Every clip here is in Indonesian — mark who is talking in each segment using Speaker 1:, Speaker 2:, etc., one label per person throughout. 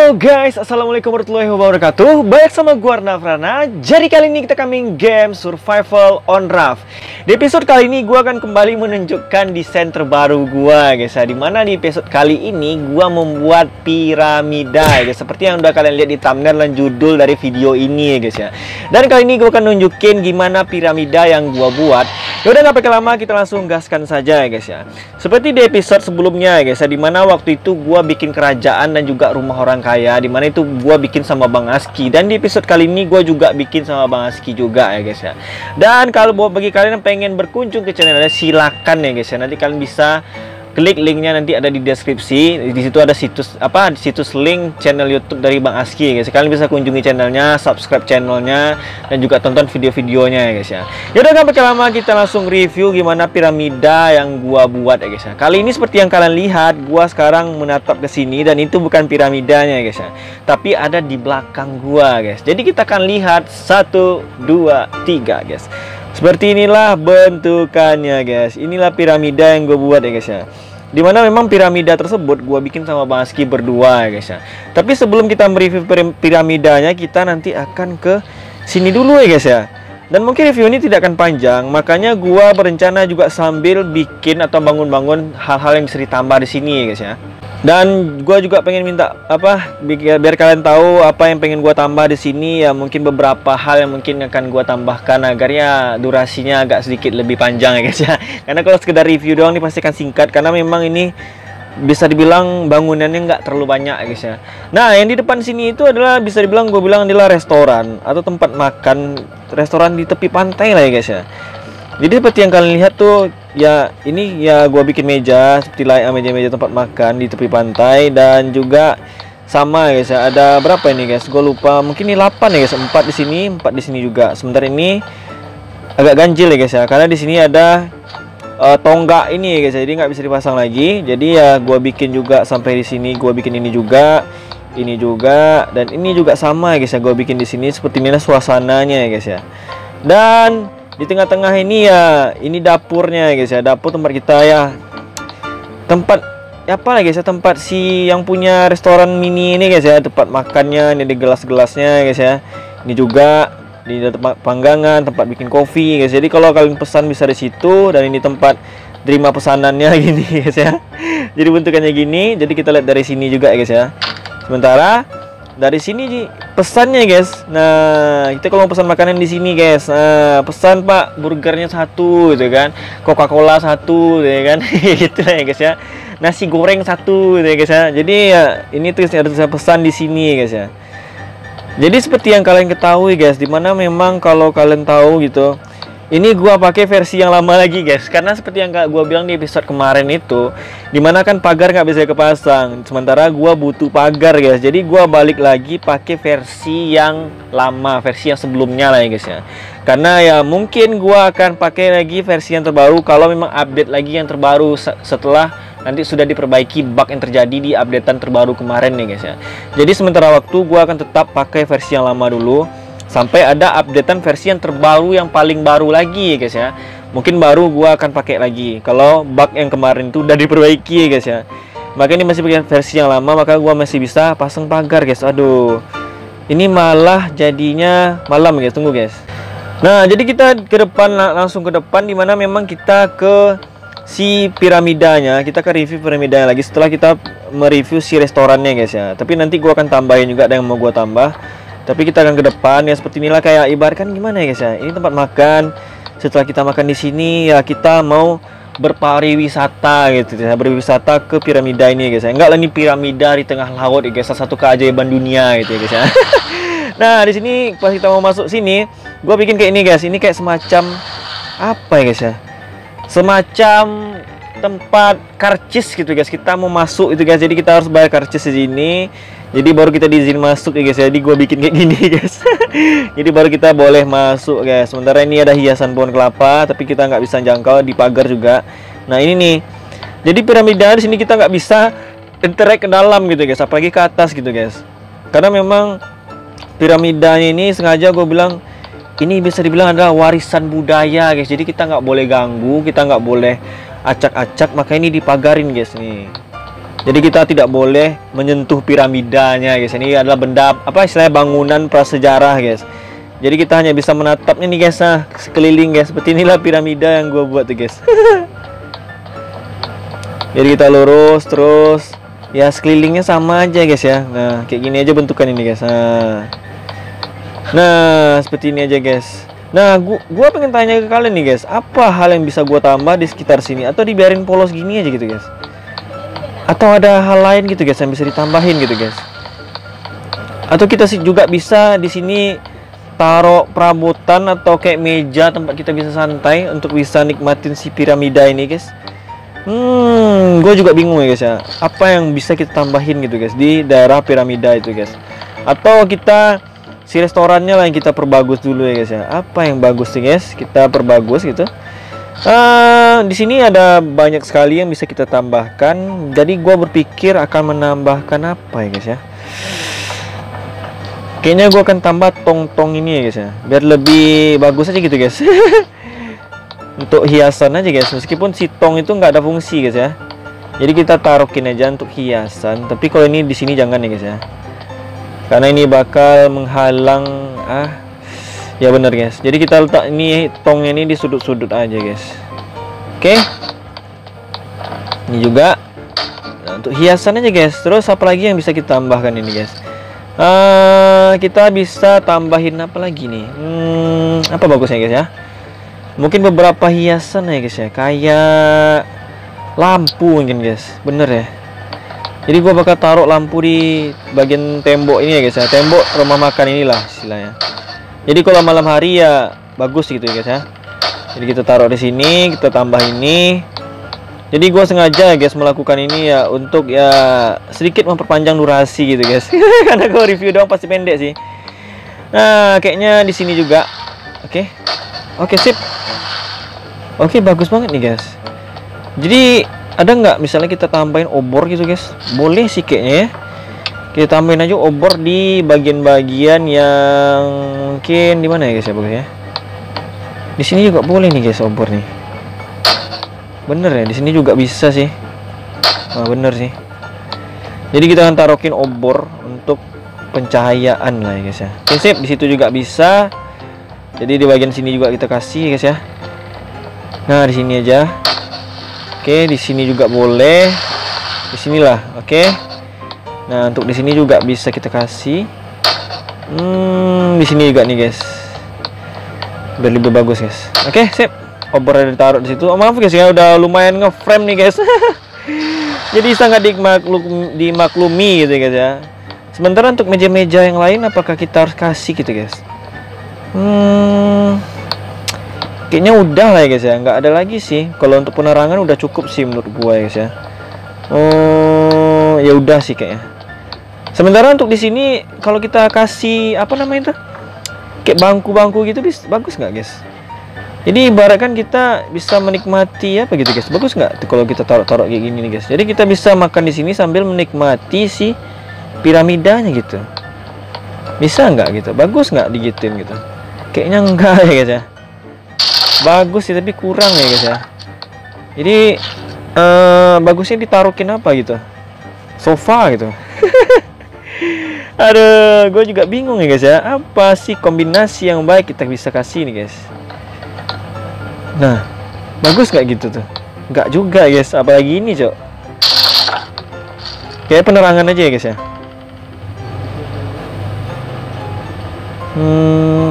Speaker 1: Halo guys, assalamualaikum warahmatullahi wabarakatuh. Balik sama gua Arnafrana. Jadi kali ini kita coming game survival on raft. Di episode kali ini gua akan kembali menunjukkan desain terbaru gua guys ya. Dimana di episode kali ini gua membuat piramida guys, seperti yang udah kalian lihat di thumbnail dan judul dari video ini guys ya. Dan kali ini gua akan nunjukin gimana piramida yang gua buat. Yaudah nggak pakai lama, kita langsung gaskan saja ya guys ya. Seperti di episode sebelumnya ya guys ya, dimana waktu itu gua bikin kerajaan dan juga rumah orang kaya, dimana itu gua bikin sama Bang Aski. Dan di episode kali ini gua juga bikin sama Bang Aski juga ya guys ya. Dan kalau buat bagi kalian yang pengen berkunjung ke channelnya, silakan ya guys ya. Nanti kalian bisa klik linknya, nanti ada di deskripsi. Di situ ada situs link channel YouTube dari Bang Aski guys. Kalian bisa kunjungi channelnya, subscribe channelnya, dan juga tonton video-videonya ya guys ya. Yaudah nggak pakai lama, kita langsung review gimana piramida yang gua buat ya guys ya. Kali ini seperti yang kalian lihat, gua sekarang menatap ke sini dan itu bukan piramidanya ya guys ya, tapi ada di belakang gua guys. Jadi kita akan lihat 1, 2, 3 guys. Seperti inilah bentukannya guys. Inilah piramida yang gue buat ya guys ya. Dimana memang piramida tersebut gue bikin sama Bang Aski berdua ya guys ya. Tapi sebelum kita mereview piramidanya, kita nanti akan ke sini dulu ya guys ya. Dan mungkin review ini tidak akan panjang, makanya gue berencana juga sambil bikin atau bangun-bangun hal-hal yang bisa ditambah di sini ya guys ya. Dan gue juga pengen minta biar kalian tahu apa yang pengen gue tambah di sini ya. Mungkin beberapa hal yang mungkin akan gue tambahkan agar ya durasinya agak sedikit lebih panjang ya guys ya. Karena kalau sekedar review doang ini pasti akan singkat, karena memang ini bisa dibilang bangunannya nggak terlalu banyak ya guys ya. Nah, yang di depan sini itu adalah bisa dibilang adalah restoran atau tempat makan, restoran di tepi pantai lah ya guys ya. Jadi seperti yang kalian lihat tuh ya, ini ya gua bikin meja seperti meja-meja tempat makan di tepi pantai. Dan juga sama guys ya, ada berapa ini guys, gue lupa, mungkin ini 8 ya guys, 4 di sini, 4 di sini juga. Sebentar, ini agak ganjil ya guys ya, karena di sini ada tonggak ini ya guys ya, jadi nggak bisa dipasang lagi. Jadi ya gua bikin juga sampai di sini, gua bikin ini juga, dan ini juga sama ya guys ya, gua bikin di sini seperti mana suasananya ya guys ya. Dan di tengah-tengah ini ya, ini dapurnya ya guys ya, dapur tempat kita ya, tempat apa lagi guys ya, tempat si yang punya restoran mini ini guys ya, tempat makannya. Ini ada gelas-gelasnya guys ya. Ini juga di tempat panggangan, tempat bikin kopi guys. Jadi kalau kalian pesan bisa di situ, dan ini tempat terima pesanannya gini guys ya. Jadi bentukannya gini. Jadi kita lihat dari sini juga ya guys ya. Sementara dari sini pesannya guys. Nah, kita kalau mau pesan makanan di sini guys, nah, pesan Pak burgernya 1 gitu kan, Coca-Cola 1 gitu kan. Gitu ya guys ya. Nasi goreng 1 gitu ya guys ya. Jadi ya ini tuh ada tulisan pesan di sini guys ya. Jadi seperti yang kalian ketahui guys, dimana memang kalau kalian tahu gitu, ini gua pakai versi yang lama lagi guys, karena seperti yang gua bilang di episode kemarin itu, dimana kan pagar nggak bisa kepasang, sementara gua butuh pagar guys. Jadi gua balik lagi pakai versi yang lama, versi yang sebelumnya lah ya guys ya. Karena ya mungkin gua akan pakai lagi versi yang terbaru kalau memang update lagi yang terbaru setelah nanti sudah diperbaiki bug yang terjadi di updatean terbaru kemarin nih guys ya. Jadi sementara waktu gua akan tetap pakai versi yang lama dulu sampai ada updatean versi yang terbaru, yang paling baru lagi ya guys ya. Mungkin baru gua akan pakai lagi kalau bug yang kemarin itu udah diperbaiki ya guys ya. Maka ini masih pakai versi yang lama, maka gua masih bisa pasang pagar guys. Aduh, ini malah jadinya malam guys, tunggu guys. Nah, jadi kita ke depan, langsung ke depan, dimana memang kita ke si piramidanya, kita ke review piramidanya lagi setelah kita mereview si restorannya guys ya. Tapi nanti gua akan tambahin juga, ada yang mau gua tambah. Tapi kita akan ke depan ya, seperti inilah, kayak ibaratkan gimana ya guys ya. Ini tempat makan. Setelah kita makan di sini ya, kita mau berpariwisata gitu ya, berwisata ke piramida ini guys ya. Enggak lah, ini piramida di tengah laut ya guys, salah satu keajaiban dunia gitu ya guys ya. Nah, di sini pas kita mau masuk sini, gua bikin kayak ini guys. Ini kayak semacam apa ya guys ya, semacam tempat karcis gitu guys. Kita mau masuk itu guys, jadi kita harus bayar karcis di sini. Jadi baru kita diizin masuk ya guys ya. Jadi gue bikin kayak gini guys. Jadi baru kita boleh masuk guys. Sementara ini ada hiasan pohon kelapa, tapi kita nggak bisa jangkau di pagar juga. Nah ini nih. Jadi piramida di sini kita nggak bisa interact ke dalam gitu guys, apalagi ke atas gitu guys. Karena memang piramidanya ini sengaja gue bilang ini bisa dibilang adalah warisan budaya guys. Jadi kita nggak boleh ganggu, kita nggak boleh acak-acak, maka ini dipagarin guys nih. Jadi kita tidak boleh menyentuh piramidanya guys. Ini adalah benda apa istilahnya bangunan prasejarah guys. Jadi kita hanya bisa menatapnya nih guys, nah sekeliling guys. Seperti inilah piramida yang gua buat tuh guys. Jadi kita lurus terus. Ya sekelilingnya sama aja guys ya. Nah kayak gini aja bentukan ini guys. Nah seperti ini aja guys. Nah gua pengen tanya ke kalian nih guys, apa hal yang bisa gua tambah di sekitar sini atau dibiarin polos gini aja gitu guys? Atau ada hal lain gitu guys yang bisa ditambahin gitu guys? Atau kita sih juga bisa di sini taruh perabotan atau kayak meja tempat kita bisa santai untuk bisa nikmatin si piramida ini guys. Gue juga bingung ya guys ya. Apa yang bisa kita tambahin gitu guys di daerah piramida itu guys? Atau kita si restorannya lah yang kita perbagus dulu ya guys ya. Apa yang bagus sih guys? Kita perbagus gitu. Di sini ada banyak sekali yang bisa kita tambahkan. Jadi gue berpikir akan menambahkan apa ya guys ya? Kayaknya gue akan tambah tong-tong ini ya guys ya, biar lebih bagus aja gitu guys. Untuk hiasan aja guys, meskipun si tong itu nggak ada fungsi guys ya. Jadi kita taruhin aja untuk hiasan. Tapi kalau ini di sini jangan ya guys ya, karena ini bakal menghalang ya bener guys. Jadi kita letak ini tongnya ini di sudut-sudut aja guys. Oke. Ini juga untuk hiasan aja guys. Terus apa lagi yang bisa kita tambahkan ini guys? Kita bisa tambahin apa lagi nih? Apa bagusnya guys ya? Mungkin beberapa hiasan ya guys ya, kayak lampu mungkin guys. Bener ya. Jadi gua bakal taruh lampu di bagian tembok ini ya guys ya. Tembok rumah makan inilah istilahnya. Jadi kalau malam hari ya bagus gitu ya guys ya. Jadi kita taruh di sini, kita tambah ini. Jadi gue sengaja guys melakukan ini ya untuk ya sedikit memperpanjang durasi gitu guys. Karena gue review doang pasti pendek sih. Nah kayaknya di sini juga. Oke sip. Oke bagus banget nih guys. Jadi ada nggak misalnya kita tambahin obor gitu guys? Boleh sih kayaknya ya. Kita tambahin aja obor di bagian-bagian yang mungkin di mana ya guys ya bagus ya. Di sini juga boleh nih guys obor nih. Bener ya, di sini juga bisa sih. Nah, bener sih. Jadi kita akan taruhin obor untuk pencahayaan lah ya guys ya. Prinsip di situ juga bisa. Jadi di bagian sini juga kita kasih guys ya. Nah, di sini aja. Oke, di sini juga boleh. Di sinilah, oke. Nah, untuk di sini juga bisa kita kasih. Di sini juga nih guys. Biar lebih bagus guys. Oke, sip. Obor ada ditaruh di situ. Maaf guys ya, udah lumayan nge-frame nih guys. Jadi sangat dimaklumi gitu guys ya. Sementara untuk meja-meja yang lain apakah kita harus kasih gitu guys? Kayaknya udah lah ya guys ya, nggak ada lagi sih. Kalau untuk penerangan udah cukup sih menurut gua ya guys ya. Ya udah sih kayaknya. Sementara untuk di sini kalau kita kasih apa namanya itu? Kayak bangku-bangku gitu bagus nggak guys? Jadi ibaratkan kita bisa menikmati apa gitu guys. Bagus nggak tuh kalau kita taruh-taruh kayak gini nih guys. Jadi kita bisa makan di sini sambil menikmati si piramidanya gitu. Bisa nggak gitu? Bagus nggak digituin gitu? Kayaknya enggak ya guys ya. Bagus sih tapi kurang ya guys ya. Jadi bagusnya ditaruhin apa gitu? Sofa gitu. Aduh, gue juga bingung ya guys ya. Apa sih kombinasi yang baik kita bisa kasih nih guys? Nah, bagus nggak gitu tuh? Nggak juga guys, apalagi ini cok. Kayak penerangan aja ya guys ya.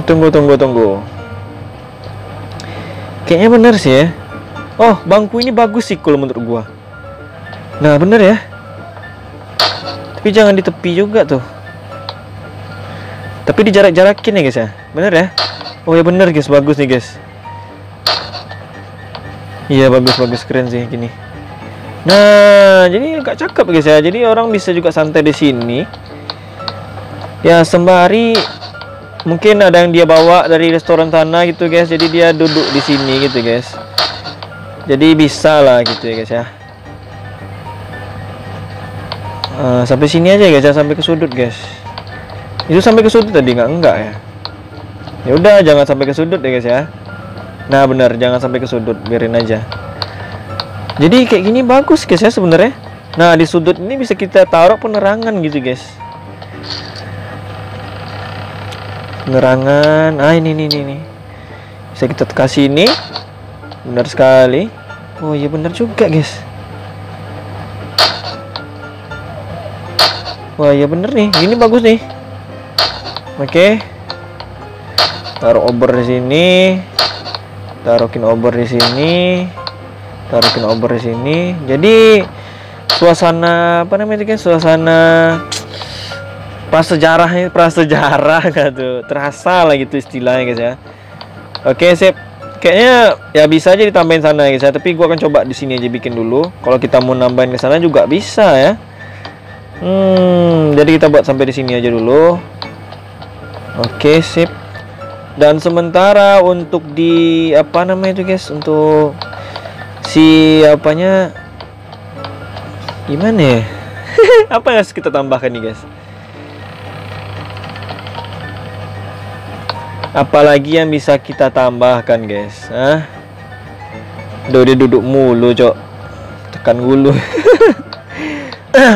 Speaker 1: Tunggu. Kayaknya bener sih ya. Oh, bangku ini bagus sih kalau menurut gua. Nah, bener ya. Tapi jangan di tepi juga tuh. Tapi dijarak-jarakin ya guys ya. Bener ya? Oh ya bener guys, bagus nih guys. Iya bagus keren sih gini. Nah, jadi agak cakep guys ya. Jadi orang bisa juga santai di sini. Ya sembari mungkin ada yang dia bawa dari restoran sana gitu guys. Jadi dia duduk di sini gitu guys. Jadi bisa lah gitu ya guys ya. Sampai sini aja guys ya, sampai ke sudut guys. Itu sampai ke sudut tadi enggak ya? Ya udah jangan sampai ke sudut ya guys ya. Nah benar, jangan sampai ke sudut, biarin aja. Jadi kayak gini bagus guys ya sebenarnya. Nah, di sudut ini bisa kita taruh penerangan gitu guys. Penerangan. Ah, ini bisa kita kasih ini. Benar sekali. Oh iya, benar juga guys. Wah ya bener nih, ini bagus nih. Oke, taruh obor di sini, taruhin obor di sini, taruhin obor di sini. Jadi suasana apa namanya guys? Suasana prasejarah gitu, terasa lah gitu istilahnya guys ya. Oke sip, kayaknya ya bisa aja ditambahin sana guys ya. Tapi gua akan coba di sini aja bikin dulu. Kalau kita mau nambahin ke sana juga bisa ya. Jadi kita buat sampai di sini aja dulu. Oke, sip. Dan sementara untuk di apa namanya itu guys, untuk si apanya gimana ya? Apa yang harus kita tambahkan nih guys? Apalagi yang bisa kita tambahkan guys? Dia duduk mulu, cok. Tekan dulu.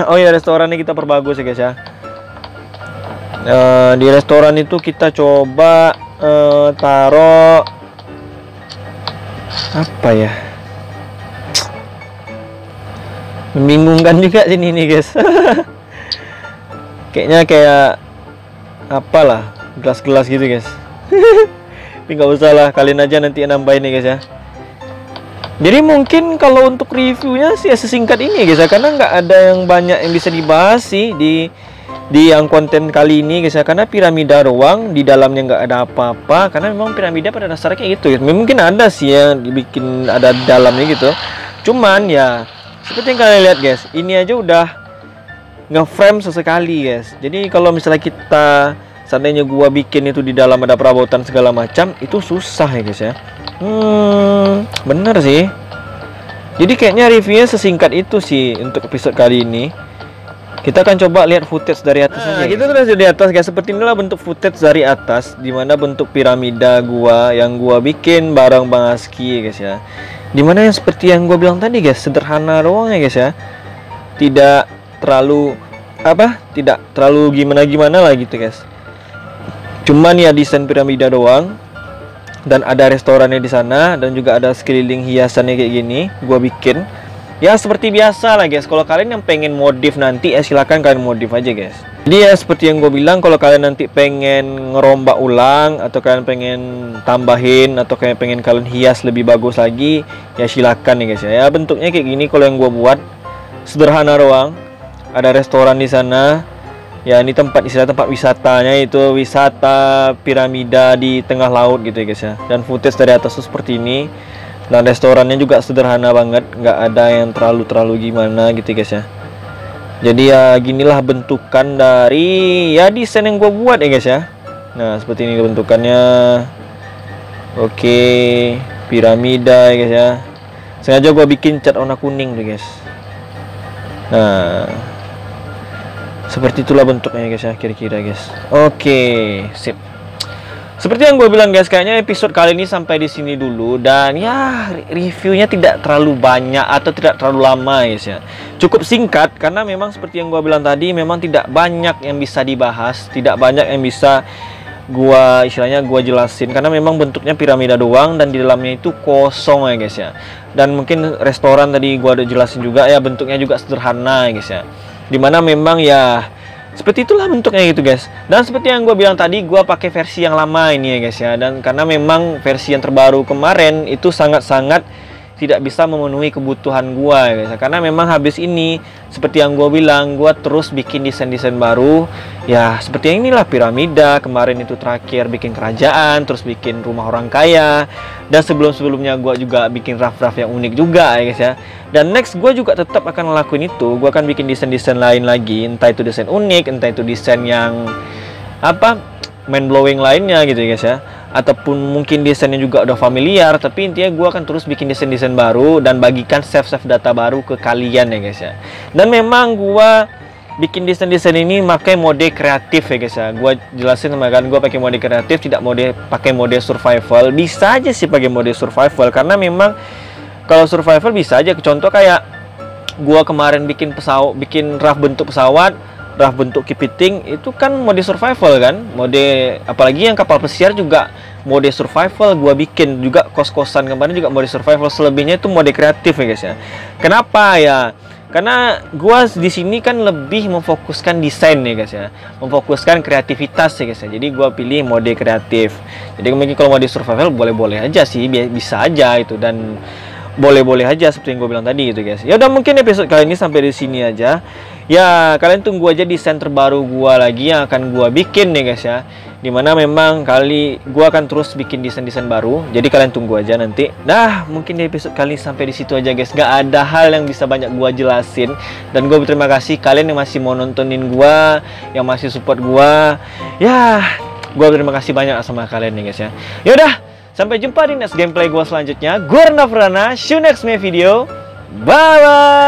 Speaker 1: Oh ya, restorannya kita perbagus ya guys ya. Di restoran itu kita coba taruh apa ya? Membingungkan juga sini nih guys. Kayaknya kayak apalah, gelas-gelas gitu guys. Tapi nggak usah lah, kalian aja nanti nambahin nih guys ya. Jadi mungkin kalau untuk reviewnya sih ya sesingkat ini guys ya, karena nggak ada yang banyak yang bisa dibahas sih di yang konten kali ini guys ya, karena piramida doang, di dalamnya nggak ada apa-apa, karena memang piramida pada dasarnya kayak gitu ya. Mungkin ada sih yang dibikin ada di dalamnya gitu, cuman ya seperti yang kalian lihat guys, ini aja udah nge-frame sesekali guys. Jadi kalau misalnya kita seandainya gua bikin itu di dalam ada perabotan segala macam, itu susah ya guys ya. Bener sih. Jadi kayaknya reviewnya sesingkat itu sih untuk episode kali ini. Kita akan coba lihat footage dari atas aja. Kita sudah di atas guys. Seperti inilah bentuk footage dari atas, dimana bentuk piramida gua yang gua bikin bareng Bang Aski guys ya. Dimana yang seperti yang gua bilang tadi guys, sederhana doang ya guys ya. Tidak terlalu tidak terlalu gimana-gimana lah gitu guys. Cuman ya desain piramida doang. Dan ada restorannya di sana, dan juga ada sekeliling hiasannya kayak gini gua bikin. Ya seperti biasa lah guys. Kalau kalian yang pengen modif nanti ya silakan kalian modif aja guys. Jadi ya seperti yang gue bilang, kalau kalian nanti pengen ngerombak ulang, atau kalian pengen tambahin, atau kalian pengen kalian hias lebih bagus lagi, ya silakan ya guys ya. Ya bentuknya kayak gini kalau yang gue buat, sederhana doang. Ada restoran di sana. Ya ini istilah tempat wisatanya, itu wisata piramida di tengah laut gitu ya guys ya. Dan footage dari atas tuh seperti ini. Dan restorannya juga sederhana banget, nggak ada yang terlalu gimana gitu ya guys ya. Jadi ya ginilah bentukan dari ya desain yang gue buat ya guys ya. Nah seperti ini bentukannya. Oke, piramida ya guys ya. Sengaja gue bikin cat warna kuning tuh guys. Nah seperti itulah bentuknya guys ya, kira-kira guys. Oke, sip. Seperti yang gue bilang guys, kayaknya episode kali ini sampai di sini dulu. Dan ya reviewnya tidak terlalu banyak atau tidak terlalu lama guys ya. Cukup singkat karena memang seperti yang gue bilang tadi, memang tidak banyak yang bisa dibahas, tidak banyak yang bisa istilahnya gua jelasin, karena memang bentuknya piramida doang dan di dalamnya itu kosong ya guys ya. Dan mungkin restoran tadi gua udah jelasin juga ya, bentuknya juga sederhana ya guys ya. Dimana memang ya seperti itulah bentuknya gitu guys. Dan seperti yang gue bilang tadi, gue pakai versi yang lama ini ya guys ya. Dan karena memang versi yang terbaru kemarin itu sangat-sangat tidak bisa memenuhi kebutuhan gue ya guys ya. Karena memang habis ini seperti yang gue bilang, gue terus bikin desain-desain baru. Ya seperti yang inilah piramida. Kemarin itu terakhir bikin kerajaan, terus bikin rumah orang kaya. Dan sebelum-sebelumnya gue juga bikin raft-raft yang unik juga ya guys ya. Dan next gue juga tetap akan ngelakuin itu. Gue akan bikin desain-desain lain lagi. Entah itu desain unik, entah itu desain yang mind blowing lainnya gitu ya guys ya. Ataupun mungkin desainnya juga udah familiar. Tapi intinya gue akan terus bikin desain-desain baru dan bagikan save data baru ke kalian ya guys ya. Dan memang gue bikin desain-desain ini pakai mode kreatif ya guys ya. Gue jelasin sama kalian, gue pakai mode kreatif, tidak pakai mode survival. Bisa aja sih pakai mode survival, karena memang kalau survival bisa aja. Contoh kayak gua kemarin bikin pesawat, bikin raft bentuk pesawat, raft bentuk kepiting, itu kan mode survival kan, mode apalagi yang kapal pesiar juga mode survival. Gua bikin juga kos-kosan kemarin juga mode survival, selebihnya itu mode kreatif ya guys ya. Kenapa ya? Karena gua di sini kan lebih memfokuskan desain ya guys ya, memfokuskan kreativitas ya guys ya. Jadi gua pilih mode kreatif. Jadi mungkin kalau mode survival boleh-boleh aja sih, bisa aja itu, dan boleh-boleh aja seperti yang gue bilang tadi gitu guys. Ya udah, mungkin episode kali ini sampai di sini aja. Ya kalian tunggu aja desain terbaru gua lagi yang akan gua bikin nih guys ya. Dimana memang kali gua akan terus bikin desain-desain baru. Jadi kalian tunggu aja nanti. Nah, mungkin di episode kali ini sampai di situ aja guys. Gak ada hal yang bisa banyak gua jelasin. Dan gue berterima kasih kalian yang masih mau nontonin gua, yang masih support gua. Ya, gua berterima kasih banyak sama kalian nih guys ya. Ya udah, sampai jumpa di next gameplay gua selanjutnya. Gua Rana Frana, see you next my video. Bye bye.